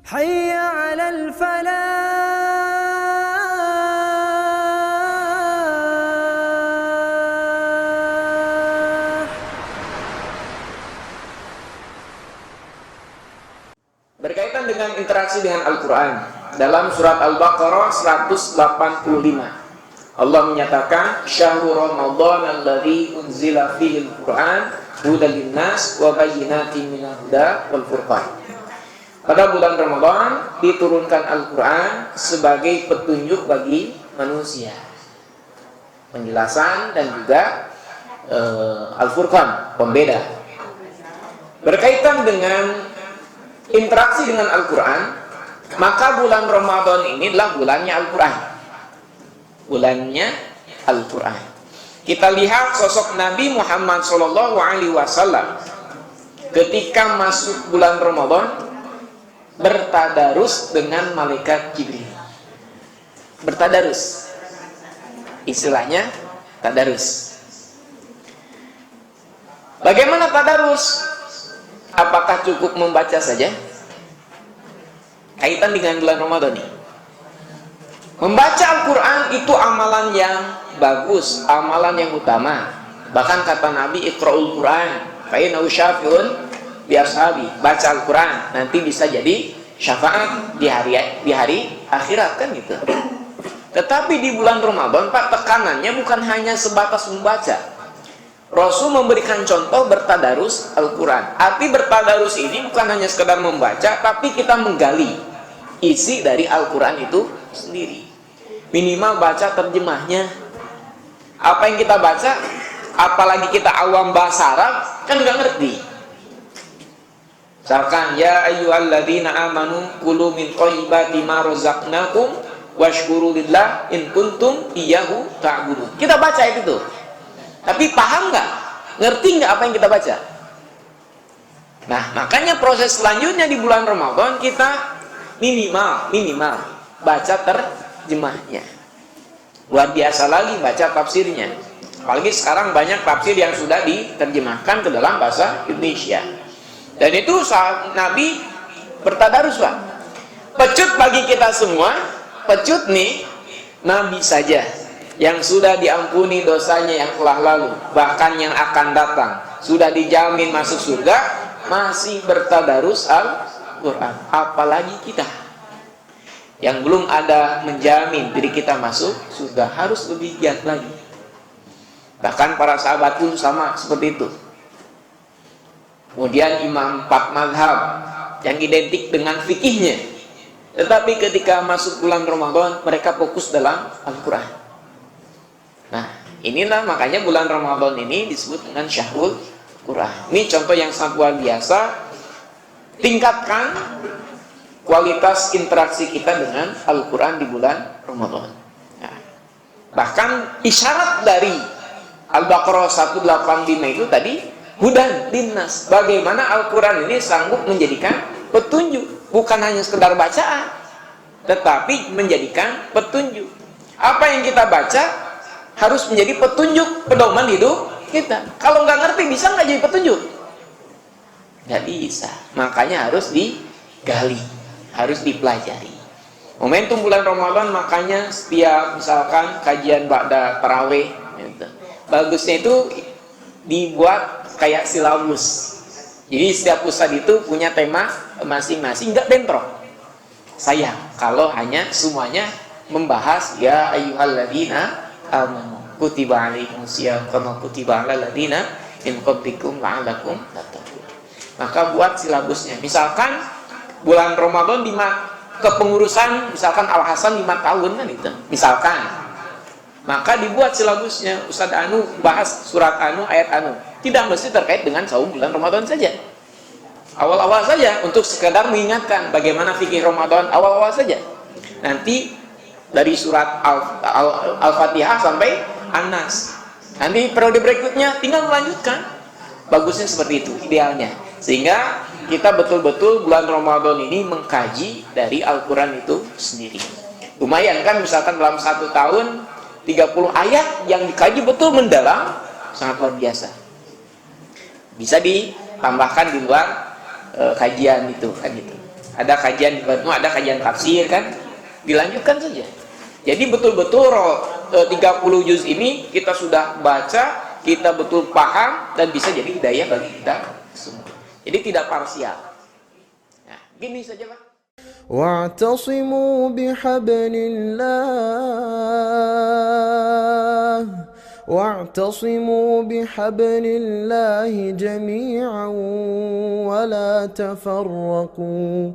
حي على الفلاح. Berkaitan dengan interaksi dengan Al-Quran, dalam surat Al-Baqarah 185 Allah menyatakan Syahrul Ramadan alladzi unzila fihil Qur'an hudan linnas wa bayyinatin minal huda wal furqan. Pada bulan Ramadan diturunkan Al-Quran sebagai petunjuk bagi manusia, penjelasan dan juga Al-Furqan, pembeda. Berkaitan dengan interaksi dengan Al-Quran, maka bulan Ramadan ini adalah bulannya Al-Quran. Bulannya Al-Quran. Kita lihat sosok Nabi Muhammad SAW ketika masuk bulan Ramadan bertadarus dengan malaikat Jibril. Bertadarus, istilahnya tadarus. Bagaimana tadarus? Apakah cukup membaca saja? Kaitan dengan bulan Ramadan ini, membaca Al-Quran itu amalan yang bagus, amalan yang utama. Bahkan kata Nabi, Iqra'ul Quran fa innahu syafi'un bi ashabi. Baca Al-Quran nanti bisa jadi syafaat di hari akhirat, kan gitu. Tetapi di bulan Ramadan, Pak, tekanannya bukan hanya sebatas membaca. Rasul memberikan contoh bertadarus Al-Quran. Arti bertadarus ini bukan hanya sekedar membaca, tapi kita menggali isi dari Al-Quran itu sendiri. Minimal baca terjemahnya. Apa yang kita baca, apalagi kita awam bahasa Arab, kan nggak ngerti. Misalkan, ya ayyuhalladzina amanu kulu min thayyibati ma razaqnakum washkuru lillah in kuntum iyyahu ta'budun. Kita baca itu. Tapi paham nggak? Ngerti nggak apa yang kita baca? Nah, makanya proses selanjutnya di bulan Ramadan kita minimal baca terjemahnya. Luar biasa lagi baca tafsirnya. Apalagi sekarang banyak tafsir yang sudah diterjemahkan ke dalam bahasa Indonesia. Dan itu saat Nabi bertadarus, Pak. Pecut bagi kita semua, pecut nih Nabi saja yang sudah diampuni dosanya yang telah lalu, bahkan yang akan datang, sudah dijamin masuk surga, masih bertadarus Al-Quran. Apalagi kita yang belum ada menjamin diri kita masuk surga, harus lebih giat lagi. Bahkan para sahabat pun sama seperti itu. Kemudian imam 4 mazhab yang identik dengan fikihnya, tetapi ketika masuk bulan Ramadan mereka fokus dalam Al-Quran. Nah, inilah makanya bulan Ramadan ini disebut dengan Syahrul Quran. Ini contoh yang sangat luar biasa. Tingkatkan kualitas interaksi kita dengan Al-Quran di bulan Ramadan. Nah, bahkan isyarat dari Al-Baqarah 185 itu tadi, hudan linnas. Bagaimana Al-Quran ini sanggup menjadikan petunjuk, bukan hanya sekedar bacaan, tetapi menjadikan petunjuk. Apa yang kita baca harus menjadi petunjuk, pedoman hidup kita. Kalau nggak ngerti, bisa nggak jadi petunjuk? Nggak bisa. Makanya harus digali, harus dipelajari. Momentum bulan Ramadan, makanya setiap misalkan kajian ba'da tarawih, gitu, bagusnya itu dibuat kayak silabus. Jadi setiap ustadz itu punya tema masing-masing, nggak bentrok. Sayang kalau hanya semuanya membahas ya ayyuhalladzina amanu kutiba alaikumusiyam kama kutiba alal ladzina min qablikum la'allakum tattaqun. Maka buat silabusnya. Misalkan bulan Ramadan kepengurusan misalkan Al-Hasan 5 tahun kan itu. Misalkan. Maka dibuat silabusnya, Ustadz Anu bahas surat Anu, ayat Anu. Tidak mesti terkait dengan saum bulan Ramadan saja. Awal-awal saja untuk sekedar mengingatkan bagaimana fikih Ramadan, awal-awal saja. Nanti dari surat Al-Fatihah sampai An-Nas. Nanti periode berikutnya tinggal melanjutkan. Bagusnya seperti itu idealnya. Sehingga kita betul-betul bulan Ramadan ini mengkaji dari Al-Quran itu sendiri. Lumayan kan, misalkan dalam 1 tahun 30 ayat yang dikaji betul mendalam, sangat luar biasa. Bisa ditambahkan di luar kajian itu kan gitu. ada kajian Ibnu, ada kajian tafsir kan, dilanjutkan saja. Jadi betul-betul 30 juz ini kita sudah baca, kita betul paham dan bisa jadi hidayah bagi kita semua. Jadi tidak parsial. Nah, gini saja Pak. واعتصموا بحبل الله واعتصموا بحبل الله جميعا ولا تفرقوا